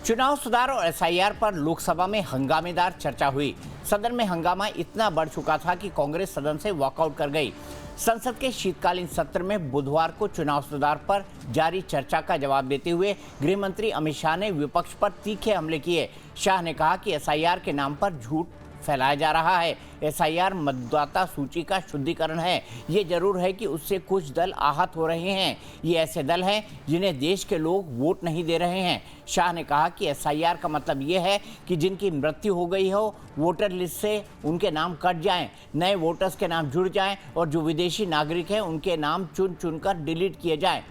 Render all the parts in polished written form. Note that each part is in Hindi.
चुनाव सुधार और एसआईआर पर लोकसभा में हंगामेदार चर्चा हुई। सदन में हंगामा इतना बढ़ चुका था कि कांग्रेस सदन से वॉकआउट कर गई। संसद के शीतकालीन सत्र में बुधवार को चुनाव सुधार पर जारी चर्चा का जवाब देते हुए गृह मंत्री अमित शाह ने विपक्ष पर तीखे हमले किए। शाह ने कहा कि एसआईआर के नाम पर झूठ फैलाया जा रहा है। एसआईआर मतदाता सूची का शुद्धिकरण है। ये जरूर है कि उससे कुछ दल आहत हो रहे हैं। ये ऐसे दल हैं जिन्हें देश के लोग वोट नहीं दे रहे हैं। शाह ने कहा कि एसआईआर का मतलब ये है कि जिनकी मृत्यु हो गई हो वोटर लिस्ट से उनके नाम कट जाएं, नए वोटर्स के नाम जुड़ जाएं और जो विदेशी नागरिक हैं उनके नाम चुन चुनकर डिलीट किए जाएं।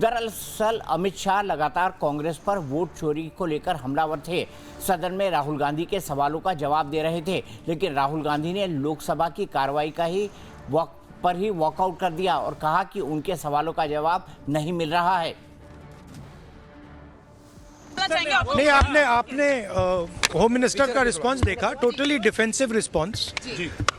दरअसल अमित शाह लगातार कांग्रेस पर वोट चोरी को लेकर हमलावर थे। सदन में राहुल गांधी के सवालों का जवाब दे रहे थे, लेकिन राहुल गांधी ने लोकसभा की कार्रवाई का ही वॉकआउट कर दिया और कहा कि उनके सवालों का जवाब नहीं मिल रहा है। नहीं, आपने होम मिनिस्टर का रिस्पांस देखा, टोटली डिफेंसिव रिस्पांस,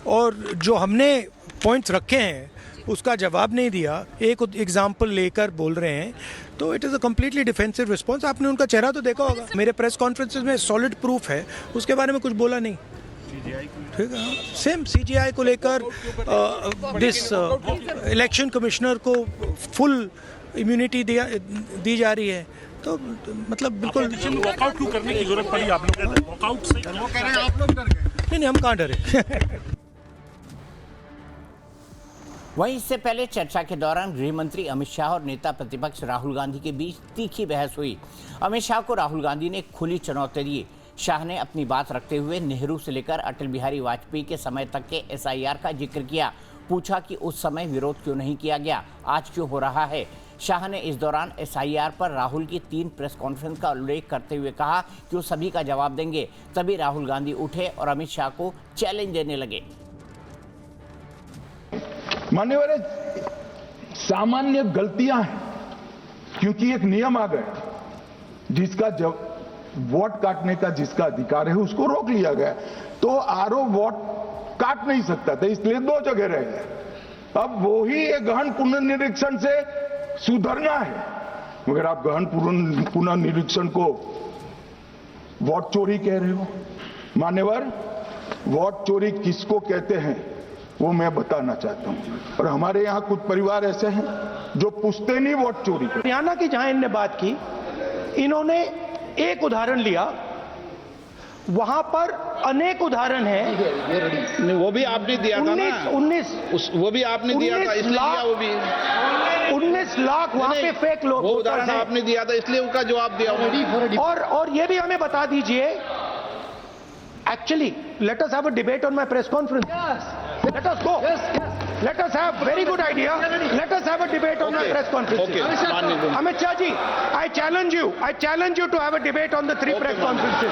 और जो हमने पॉइंट्स रखे हैं उसका जवाब नहीं दिया, एक एग्जाम्पल लेकर बोल रहे हैं, तो it is a completely defensive response. आपने उनका चेहरा तो देखा होगा, मेरे प्रेस कॉन्फ्रेंसेस में सॉलिड प्रूफ है, उसके बारे में कुछ बोला नहीं। ठीक है, सेम सीजीआई को लेकर दिस इलेक्शन कमिश्नर को फुल इम्यूनिटी दी जा रही है, तो मतलब बिल्कुल वॉकआउट क्यों करने की जरूरत पड़ी आप लोगों को? वॉकआउट से वो कह रहे हैं आप लोग डर गए। नहीं, हम कहाँ डरे। वहीं इससे पहले चर्चा के दौरान गृह मंत्री अमित शाह और नेता प्रतिपक्ष राहुल गांधी के बीच तीखी बहस हुई। अमित शाह को राहुल गांधी ने खुली चुनौती दी। शाह ने अपनी बात रखते हुए नेहरू से लेकर अटल बिहारी वाजपेयी के समय तक के एसआईआर का जिक्र किया। पूछा कि उस समय विरोध क्यों नहीं किया गया, आज क्यों हो रहा है। शाह ने इस दौरान एसआईआर पर राहुल की 3 प्रेस कॉन्फ्रेंस का उल्लेख करते हुए कहा कि वो सभी का जवाब देंगे। तभी राहुल गांधी उठे और अमित शाह को चैलेंज देने लगे। मान्यवर, सामान्य गलतियां हैं, क्योंकि एक नियम आ गया, जिसका जब वोट काटने का जिसका अधिकार है उसको रोक लिया गया, तो आरओ वोट काट नहीं सकता था, इसलिए 2 जगह रह गए। अब वो ही एक गहन पुनर्निरीक्षण से सुधरना है, मगर आप गहन पुनर्निरीक्षण को वोट चोरी कह रहे हो। मान्यवर, वोट चोरी किसको कहते हैं वो मैं बताना चाहता हूं, और हमारे यहां कुछ परिवार ऐसे हैं जो पूछते नहीं वोट चोरी कर। हरियाणा की जहां इनने बात की, इन्होंने एक उदाहरण लिया, वहां पर अनेक उदाहरण हैं। वो भी आपने दिया था ना, 19 वो भी आपने दिया था, इसलिए दिया वो भी 19 लाख वहां पे फेक लोग, वो उदाहरण आपने दिया था, इसलिए उसका जवाब दिया। और ये भी हमें बता दीजिए, actually let us have a debate on my press conference. Let us go. Let us have very good idea. Let us have a debate on the press conferences. Amit Shah ji, I challenge you. I challenge you to have a debate on the 3 press conferences.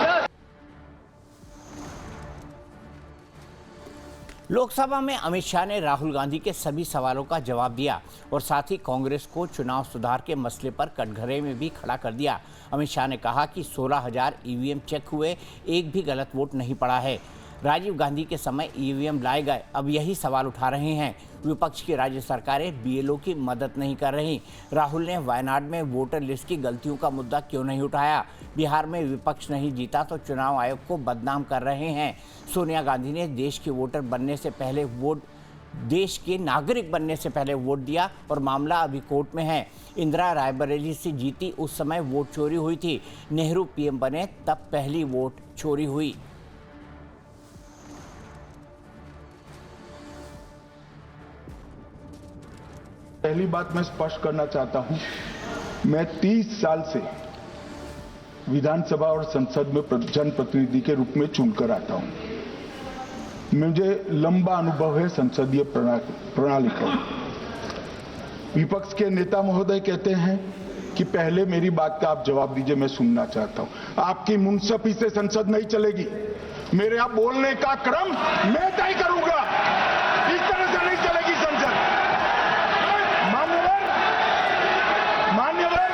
Lok Sabha में अमित शाह ने राहुल गांधी के सभी सवालों का जवाब दिया और साथ ही कांग्रेस को चुनाव सुधार के मसले पर कटघरे में भी खड़ा कर दिया। अमित शाह ने कहा कि 16,000 ईवीएम चेक हुए, एक भी गलत वोट नहीं पड़ा है। राजीव गांधी के समय ईवीएम लाए गए, अब यही सवाल उठा रहे हैं। विपक्ष की राज्य सरकारें बीएलओ की मदद नहीं कर रही। राहुल ने वायनाड में वोटर लिस्ट की गलतियों का मुद्दा क्यों नहीं उठाया। बिहार में विपक्ष नहीं जीता तो चुनाव आयोग को बदनाम कर रहे हैं। सोनिया गांधी ने देश के वोटर बनने से पहले देश के नागरिक बनने से पहले वोट दिया और मामला अभी कोर्ट में है। इंदिरा रायबरेली से जीती, उस समय वोट चोरी हुई थी। नेहरू पीएम बने तब पहली वोट चोरी हुई। पहली बात मैं स्पष्ट करना चाहता हूं, मैं 30 साल से विधानसभा और संसद में जनप्रतिनिधि के रूप में चुनकर आता हूं। मुझे लंबा अनुभव है संसदीय प्रणाली का। विपक्ष के नेता महोदय कहते हैं कि पहले मेरी बात का आप जवाब दीजिए, मैं सुनना चाहता हूं। आपकी मुनसफी से संसद नहीं चलेगी। मेरे यहां बोलने का क्रम मैं तय करूंगा, इस तरह से नहीं चलेगी संसद। मान्यवर,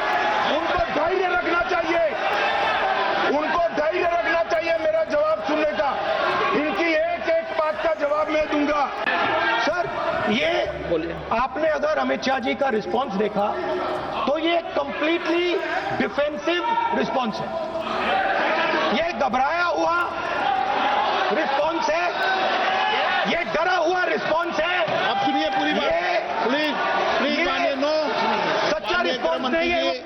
उनको धैर्य रखना चाहिए, उनको धैर्य रखना चाहिए मेरा जवाब सुनने का। इनकी एक एक बात का जवाब मैं दूंगा। सर, ये आपने अगर अमित शाह जी का रिस्पांस देखा तो ये कंप्लीटली डिफेंसिव रिस्पांस है। ये घबराया हुआ रिस्पॉन्स है, ये डरा हुआ रिस्पॉन्स है। अब सुनिए पूरी बात, प्लीज प्लीज मानिए। नो, सच्चा रिस्पॉन्स नहीं है।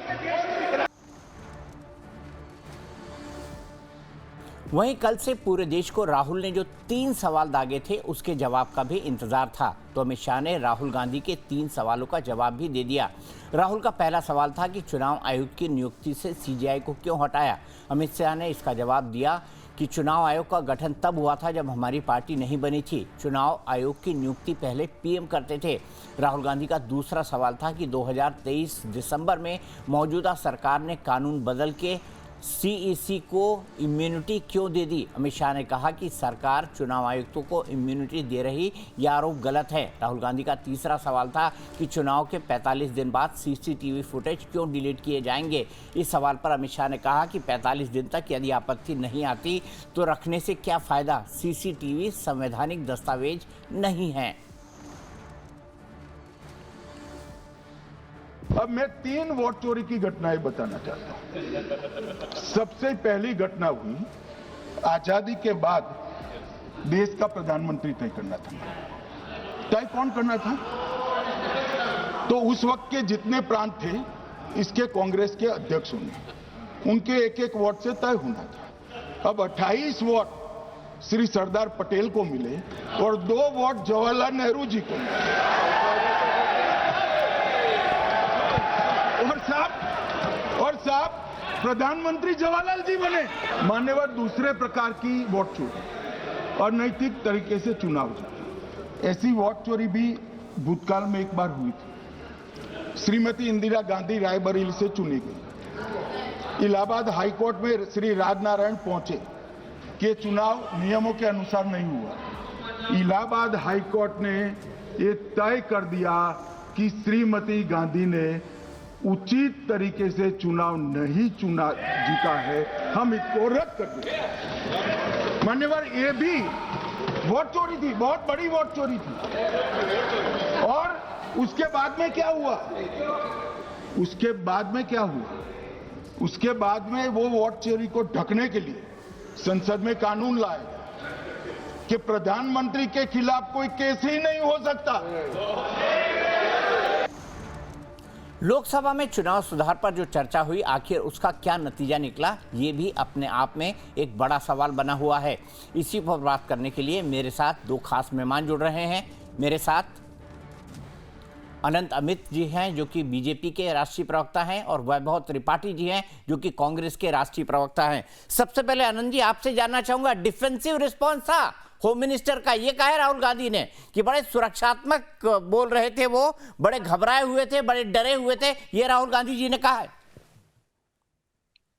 वहीं कल से पूरे देश को राहुल ने जो 3 सवाल दागे थे उसके जवाब का भी इंतजार था, तो अमित शाह ने राहुल गांधी के 3 सवालों का जवाब भी दे दिया। राहुल का पहला सवाल था कि चुनाव आयुक्त की नियुक्ति से सीजीआई को क्यों हटाया। अमित शाह ने इसका जवाब दिया कि चुनाव आयोग का गठन तब हुआ था जब हमारी पार्टी नहीं बनी थी। चुनाव आयोग की नियुक्ति पहले पीएम करते थे। राहुल गांधी का दूसरा सवाल था कि 2023 दिसंबर में मौजूदा सरकार ने कानून बदल के सीईसी को इम्यूनिटी क्यों दे दी। अमित शाह ने कहा कि सरकार चुनाव आयुक्तों को इम्यूनिटी दे रही, यह आरोप गलत है। राहुल गांधी का तीसरा सवाल था कि चुनाव के 45 दिन बाद सीसीटीवी फुटेज क्यों डिलीट किए जाएंगे। इस सवाल पर अमित शाह ने कहा कि 45 दिन तक यदि आपत्ति नहीं आती तो रखने से क्या फायदा, सीसीटीवी संवैधानिक दस्तावेज नहीं है। अब मैं 3 वोट चोरी की घटनाएं बताना चाहता हूं। सबसे पहली घटना हुई आजादी के बाद देश का प्रधानमंत्री तय करना था। तय कौन करना था? तो उस वक्त के जितने प्रांत थे इसके कांग्रेस के अध्यक्ष होंगे, उनके एक एक वोट से तय होना था। अब 28 वोट श्री सरदार पटेल को मिले और 2 वोट जवाहरलाल नेहरू जी को मिले। और साहब प्रधानमंत्री जवाहरलाल जी बने। मान्यवर दूसरे प्रकार की वोट चोरी और नैतिक तरीके से चुनाव जीते, ऐसी वोट चोरी भी भूतकाल में एक बार हुई थी। श्रीमती इंदिरा गांधी रायबरेली से चुनी गई। इलाहाबाद हाईकोर्ट में श्री राजनारायण पहुंचे कि चुनाव नियमों के अनुसार नहीं हुआ। इलाहाबाद हाईकोर्ट ने ये तय कर दिया कि श्रीमती गांधी ने उचित तरीके से चुनाव नहीं जीता है, हम इसको रद्द कर दें। मान्यवर ये भी वोट चोरी थी, बहुत बड़ी वोट चोरी थी। और उसके बाद में क्या हुआ? उसके बाद में वो वोट चोरी को ढकने के लिए संसद में कानून लाए कि प्रधानमंत्री के खिलाफ कोई केस ही नहीं हो सकता। लोकसभा में चुनाव सुधार पर जो चर्चा हुई, आखिर उसका क्या नतीजा निकला, ये भी अपने आप में एक बड़ा सवाल बना हुआ है। इसी पर बात करने के लिए मेरे साथ 2 खास मेहमान जुड़ रहे हैं। मेरे साथ अनंत अमित जी हैं जो कि बीजेपी के राष्ट्रीय प्रवक्ता हैं, और वैभव त्रिपाठी जी हैं जो कि कांग्रेस के राष्ट्रीय प्रवक्ता हैं। सबसे पहले आनंद जी, आपसे जानना चाहूंगा, डिफेंसिव रिस्पॉन्स था होम मिनिस्टर का। ये कहा है राहुल गांधी ने कि बड़े सुरक्षात्मक बोल रहे थे, वो बड़े घबराए हुए थे, बड़े डरे हुए थे, ये राहुल गांधी जी ने कहा है।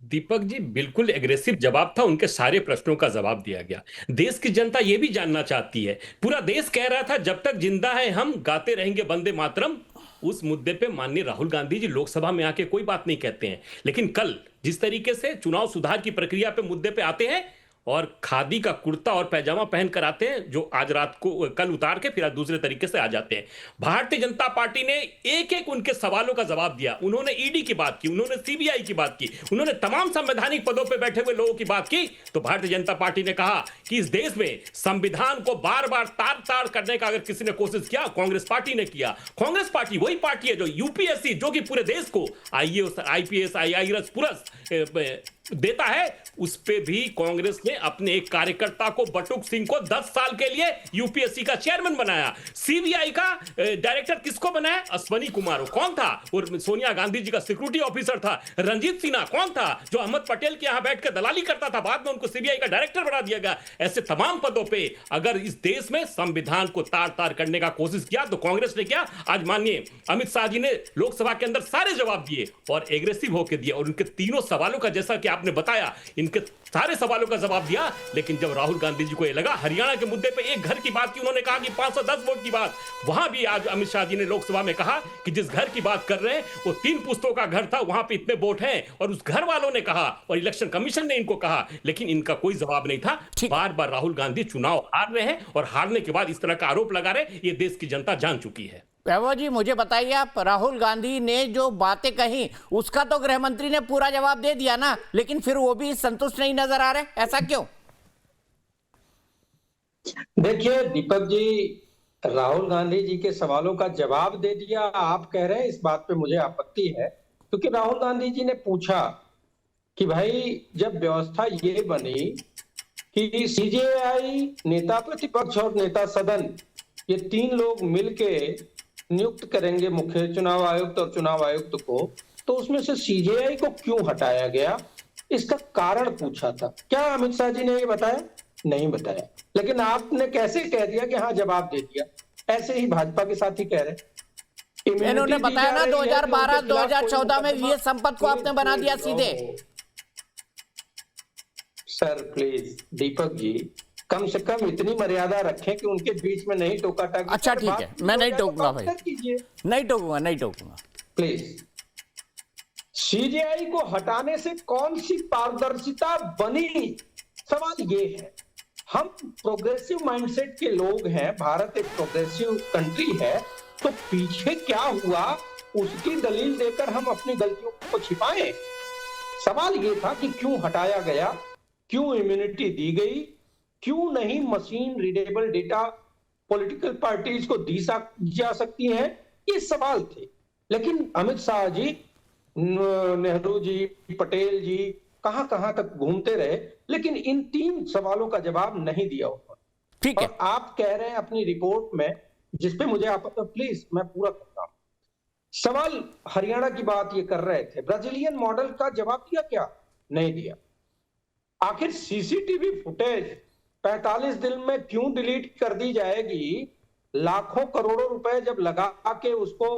दीपक जी, बिल्कुल एग्रेसिव जवाब था, उनके सारे प्रश्नों का जवाब दिया गया। देश की जनता यह भी जानना चाहती है, पूरा देश कह रहा था जब तक जिंदा है हम गाते रहेंगे वंदे मातरम। उस मुद्दे पे माननीय राहुल गांधी जी लोकसभा में आके कोई बात नहीं कहते हैं, लेकिन कल जिस तरीके से चुनाव सुधार की प्रक्रिया पे मुद्दे पे आते हैं और खादी का कुर्ता और पैजामा पहन कर आते हैं, जो आज रात को कल उतार के फिर आज दूसरे तरीके से आ जाते हैं। भारतीय जनता पार्टी ने एक एक उनके सवालों का जवाब दिया। उन्होंने ईडी की बात की, उन्होंने सीबीआई की बात की, उन्होंने तमाम संवैधानिक पदों पर बैठे हुए लोगों की बात की। तो भारतीय जनता पार्टी ने कहा कि इस देश में संविधान को बार बार तार करने का अगर किसी ने कोशिश किया, कांग्रेस पार्टी ने किया। कांग्रेस पार्टी वही पार्टी है जो यूपीएससी, जो कि पूरे देश को आईपीएस आईआईएस पुरस्कार देता है, उस पे भी कांग्रेस ने अपने एक कार्यकर्ता को, बटुक सिंह को 10 साल के लिए यूपीएससी का चेयरमैन बनाया। सीबीआई का डायरेक्टर किसको बनाया? अश्वनी कुमार। कौन था? और सोनिया गांधी जी का सिक्योरिटी ऑफिसर था। रंजीत सिन्हा कौन था? जो अहमद पटेल के यहां बैठ कर दलाली करता था, बाद में उनको सीबीआई का डायरेक्टर बना दिया गया। ऐसे तमाम पदों पे अगर इस देश में संविधान को तार करने का कोशिश किया तो कांग्रेस ने किया। आज माननीय अमित शाह जी ने लोकसभा के अंदर सारे जवाब दिए और एग्रेसिव होकर दिए, और उनके तीनों सवालों का, जैसा कि आपने बताया, इनके सारे सवालों का जवाब दिया। लेकिन जब राहुल गांधी जी को यह लगा, हरियाणा के मुद्दे पे एक घर की बात की, उन्होंने कहा कि 510 वोट की बात, वहां भी आज अमित शाह जी ने लोकसभा में कहा कि जिस घर की बात कर रहे हैं वो 3 पुश्तों का घर था, वहां पे इतने वोट हैं, और उस घर वालों ने कहा और इलेक्शन कमीशन ने इनको कहा, लेकिन इनका कोई जवाब नहीं था। बार बार राहुल गांधी चुनाव हार रहे हैं और हारने के बाद इस तरह का आरोप लगा रहे, ये देश की जनता जान चुकी है। वैभव जी मुझे बताइए, आप राहुल गांधी ने जो बातें कही उसका तो गृह मंत्री ने पूरा जवाब दे दिया ना, लेकिन फिर वो भी संतुष्ट नहीं नजर आ रहे, ऐसा क्यों? देखिए दीपक जी, राहुल गांधी जी के सवालों का जवाब दे दिया आप कह रहे हैं, इस बात पे मुझे आपत्ति है, क्योंकि राहुल गांधी जी ने पूछा कि भाई जब व्यवस्था ये बनी कि सीजेआई, नेता प्रतिपक्ष और नेता सदन, ये तीन लोग मिलके नियुक्त करेंगे मुख्य चुनाव आयुक्त और चुनाव आयुक्त को, तो उसमें से सीजेआई को क्यों हटाया गया, इसका कारण पूछा था। क्या अमित शाह जी ने ये बताया? नहीं बताया। लेकिन आपने कैसे कह दिया कि हाँ जवाब दे दिया? ऐसे ही भाजपा के साथी कह रहे। इन्होंने बताया ना 2012-2014 में वीएस संपत को आपने बना दिया सीधे। सर प्लीज दीपक जी, कम से कम इतनी मर्यादा रखें कि उनके बीच में नहीं टोका टाकी। अच्छा ठीक है, मैं नहीं टोकूंगा भाई, नहीं टोकूंगा प्लीज। सीजेआई को हटाने से कौन सी पारदर्शिता बनी, सवाल ये है। हम प्रोग्रेसिव माइंडसेट के लोग हैं, भारत एक प्रोग्रेसिव कंट्री है, तो पीछे क्या हुआ उसकी दलील देकर हम अपनी गलतियों को छिपाएं। सवाल ये था कि क्यों हटाया गया, क्यों इम्यूनिटी दी गई, क्यों नहीं machine readable data political parties को दी जा सकती हैं, ये सवाल थे। लेकिन अमित शाह जी, नेहरू जी, पटेल जी कहां कहां तक घूमते रहे, लेकिन इन तीन सवालों का जवाब नहीं दिया उन्होंने। ठीक है। और आप कह रहे हैं अपनी रिपोर्ट में, जिसपे मुझे आप प्लीज मैं पूरा करता हूं। सवाल हरियाणा की बात ये कर रहे थे, ब्राजीलियन मॉडल का जवाब दिया क्या? नहीं दिया। आखिर सीसीटीवी फुटेज 45 दिन में क्यों डिलीट कर दी जाएगी? लाखों करोड़ों रुपए जब लगा के उसको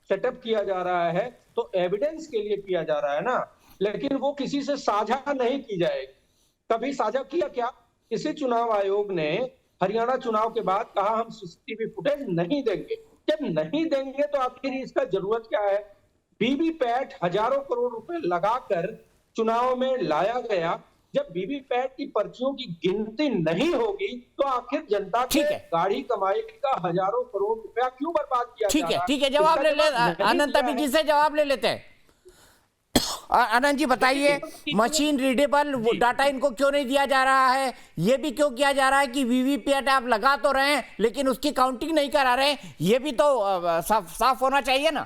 सेटअप किया जा रहा है तो एविडेंस के लिए किया जा रहा है ना, लेकिन वो किसी से साझा नहीं की जाएगी। कभी साझा किया क्या? किसी चुनाव आयोग ने हरियाणा चुनाव के बाद कहा हम सीसीटीवी फुटेज नहीं देंगे। जब नहीं देंगे तो आखिर इसका जरूरत क्या है? वीवीपैट हजारों करोड़ रुपए लगाकर चुनाव में लाया गया, जब वीवीपैट की पर्चियों की गिनती नहीं होगी तो आखिर जनता की गाड़ी कमाई का हजारों करोड़ रुपया क्यों बर्बाद किया जा रहा है? ठीक है, जवाब ले ले अनंत जी से जवाब ले लेते हैं। आनंद जी बताइए, मशीन रीडेबल डाटा इनको क्यों नहीं दिया जा रहा है? ये भी क्यों किया जा रहा है कि वीवीपैट आप लगा तो रहे हैं लेकिन उसकी काउंटिंग नहीं करा रहे? ये भी तो साफ होना चाहिए ना।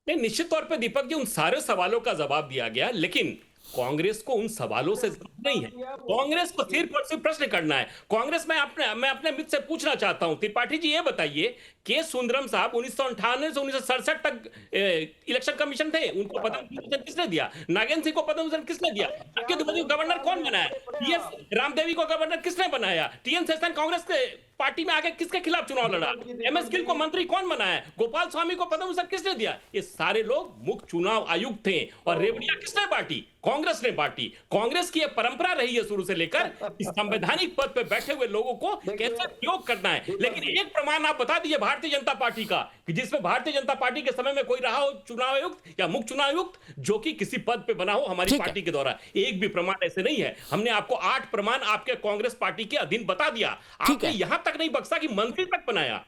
नहीं, निश्चित तौर पे दीपक जी उन सारे सवालों का जवाब दिया गया, लेकिन कांग्रेस को उन सवालों से नहीं है। कांग्रेस को सिर्फ और सिर्फ प्रश्न करना है। कांग्रेस में मैं अपने मित्र से पूछना चाहता हूं, त्रिपाठी जी ये बताइए, के सुंदरम साहब 1958 से 1967 तक इलेक्शन कमीशन थे, उनको पद्म किसने दिया? नागेंद्र सिंह को पद्म किसने दिया? आपके द्विवेदी को गवर्नर कौन बनाया? टीएस रामदेवी को गवर्नर किसने बनाया? टीएन शेषन कांग्रेस के पार्टी में आके किसके खिलाफ चुनाव लड़ा? एमएस गिल को मंत्री कौन बनाया? गोपाल स्वामी को पद्म किसने दिया? ये सारे लोग मुख्य चुनाव आयुक्त थे। और रेवड़िया किसने बांटी? कांग्रेस ने बांटी। कांग्रेस की यह परंपरा रही है शुरू से लेकर, इस संवैधानिक पद पर बैठे हुए लोगों को कैसे प्रयोग करना है। लेकिन एक प्रमाण आप बता दीजिए भारतीय जनता पार्टी का, कि जिसमें भारतीय जनता पार्टी के समय में कोई रहा हो चुनाव आयुक्त या मुख्य चुनाव आयुक्त जो कि किसी पद पे बना हो हमारी पार्टी के द्वारा। एक भी प्रमाण ऐसे नहीं है। हमने आपको 8 प्रमाण आपके कांग्रेस पार्टी के अधीन बता दिया। आपने यहां तक नहीं बक्सा कि मंत्री तक बनाया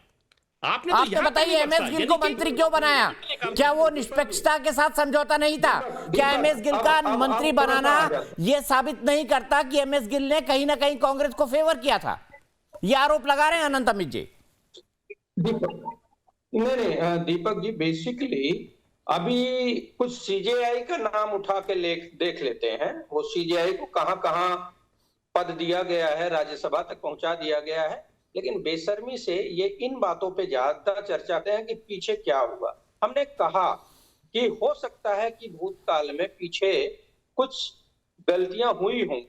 आपने। तो बताइए एमएस गिल को मंत्री क्यों बनाया? क्या वो निष्पक्षता के साथ समझौता नहीं था? क्या एमएस गिल का मंत्री बनाना यह साबित नहीं करता कि एमएस गिल ने कहीं ना कहीं कांग्रेस को फेवर किया था? ये आरोप लगा रहे हैं अनंत अमित जी। नहीं दीपक जी, बेसिकली अभी कुछ सीजेआई का नाम उठा के देख लेते हैं। वो सीजेआई को कहां कहां पद दिया गया है, राज्यसभा तक पहुंचा दिया गया है, लेकिन बेशर्मी से ये इन बातों पे ज्यादा चर्चा करते हैं कि पीछे क्या हुआ। हमने कहा कि हो सकता है कि भूतकाल में पीछे कुछ गलतियां हुई हों,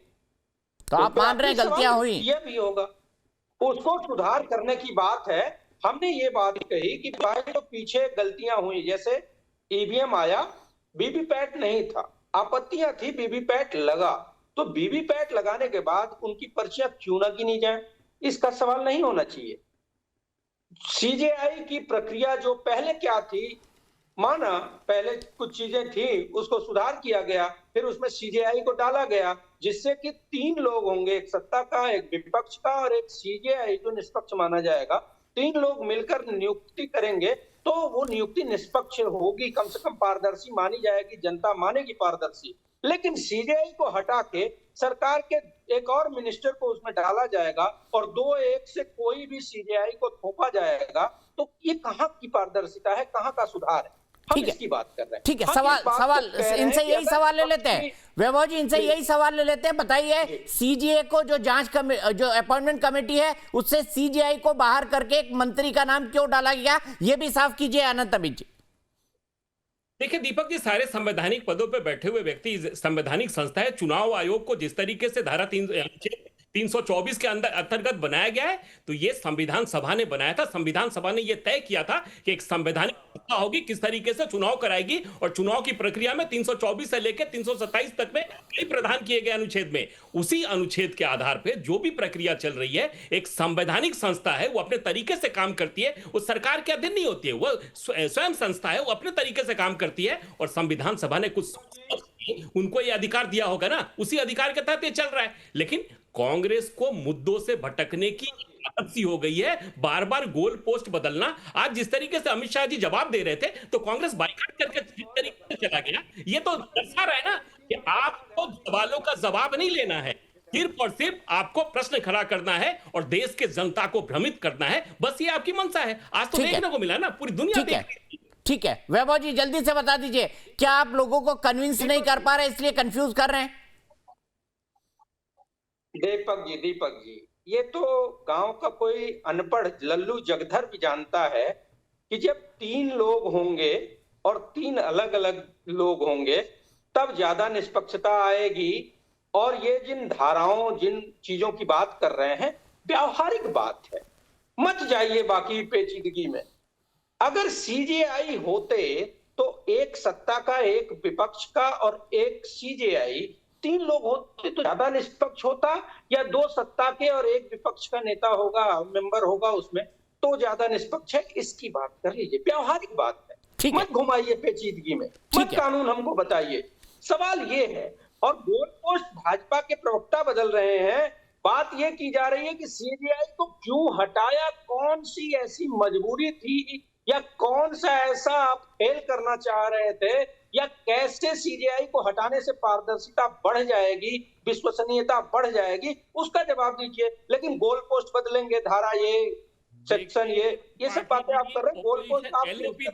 तो आप मान रहे हैं गलतियां हुई? ये भी होगा, उसको सुधार करने की बात है। हमने ये बात कही कि भाई तो पीछे गलतियां हुई, जैसे ईवीएम आया, वीवीपैट नहीं था, आपत्तियां थी, वीवीपैट लगा, तो वीवीपैट लगाने के बाद उनकी पर्चियां क्यों ना गिनी जाए, इसका सवाल नहीं होना चाहिए। सीजेआई की प्रक्रिया जो पहले क्या थी, माना पहले कुछ चीजें थी, उसको सुधार किया गया, फिर उसमें सीजेआई को डाला गया, जिससे कि 3 लोग होंगे, एक सत्ता का, एक विपक्ष का और एक सीजेआई जो निष्पक्ष माना जाएगा। 3 लोग मिलकर नियुक्ति करेंगे तो वो नियुक्ति निष्पक्ष होगी, कम से कम पारदर्शी मानी जाएगी, जनता मानेगी पारदर्शी। लेकिन सीजेआई को हटा के सरकार के एक और मिनिस्टर को उसमें डाला जाएगा और 2-1 से कोई भी सीजेआई को थोपा जाएगा, तो ये कहाँ की पारदर्शिता है, कहाँ का सुधार है? हम ठीक है, इसकी बात कर रहे हैं। ठीक है। हम सवाल इस बात सवाल को कह रहे हैं इनसे कि यही अगर सवाल ले लेते हैं, पक्षी- वैभव जी, इनसे यही सवाल ले लेते हैं। बताइए, सीजीए को जो जो अपॉइंटमेंट कमेटी है, उससे सीजीआई को बाहर करके एक मंत्री का नाम क्यों डाला गया, ये भी साफ कीजिए अनंत अमित जी। देखिए दीपक जी, सारे संवैधानिक पदों पर बैठे हुए व्यक्ति संवैधानिक संस्था है। चुनाव आयोग को जिस तरीके से धारा 324 के अंतर्गत बनाया गया है, तो ये संविधान सभा ने बनाया था। संविधान सभा ने यह तय किया था कि एक संवैधानिक संस्था होगी, किस तरीके से चुनाव कराएगी, और चुनाव की प्रक्रिया में 324 से लेकर 327 तक में कई प्रावधान किए गए अनुच्छेद में। उसी अनुच्छेद के आधार पर जो भी प्रक्रिया चल रही है, एक संवैधानिक संस्था है, वो अपने तरीके से काम करती है, वो सरकार के अधीन नहीं होती है, वो स्वयं संस्था है, वो अपने तरीके से काम करती है। और संविधान सभा ने कुछ उनको ये अधिकार दिया होगा ना, उसी अधिकार के तहत ये चल रहा है। लेकिन कांग्रेस को मुद्दों से भटकने की आदत सी हो गई है, बार बार गोल पोस्ट बदलना। आज जिस तरीके से अमित शाह जी जवाब दे रहे थे, तो कांग्रेस बाइकाट करके जिस तरीके से चला गया, ये तो दर्शा रहा है ना कि आपको सवालों का जवाब नहीं लेना है, सिर्फ और सिर्फ आपको प्रश्न खड़ा करना है और देश के जनता को भ्रमित करना है। बस ये आपकी मंशा है। आज तो देखने को मिला ना, पूरी दुनिया ठीक है, देख रही है। ठीक है। वैभव जी, जल्दी से बता दीजिए, क्या आप लोगों को कन्विंस नहीं कर पा रहे, इसलिए कंफ्यूज कर रहे हैं? दीपक जी, ये तो गांव का कोई अनपढ़ लल्लू जगधर भी जानता है कि जब 3 लोग होंगे और 3 अलग अलग लोग होंगे, तब ज्यादा निष्पक्षता आएगी। और ये जिन धाराओं, जिन चीजों की बात कर रहे हैं, व्यावहारिक बात है, मत जाइए बाकी पेचीदगी में। अगर सीजेआई होते तो एक सत्ता का, एक विपक्ष का और एक सीजेआई, 3 लोग होते तो ज्यादा निष्पक्ष होता, या 2 सत्ता के और एक विपक्ष का नेता होगा, मेंबर होगा उसमें, तो ज्यादा निष्पक्ष है। इसकी बात कर लीजिए, व्यावहारिक बात है, मत घुमाइए पेचीदगी में, मत कानून हमको बताइए। सवाल ये है, और गोल पोस्ट भाजपा के प्रवक्ता बदल रहे हैं। बात यह की जा रही है कि सीबीआई को क्यों हटाया, कौन सी ऐसी मजबूरी थी, या कौन सा ऐसा आप फेल करना चाह रहे थे, या कैसे सीबीआई को हटाने से पारदर्शिता बढ़ जाएगी, विश्वसनीयता बढ़ जाएगी, उसका जवाब दीजिए। लेकिन गोल पोस्ट बदलेंगे, धारा ये, सेक्शन ये सब बातें आप कर रहे हैं। गोल पोस्ट आप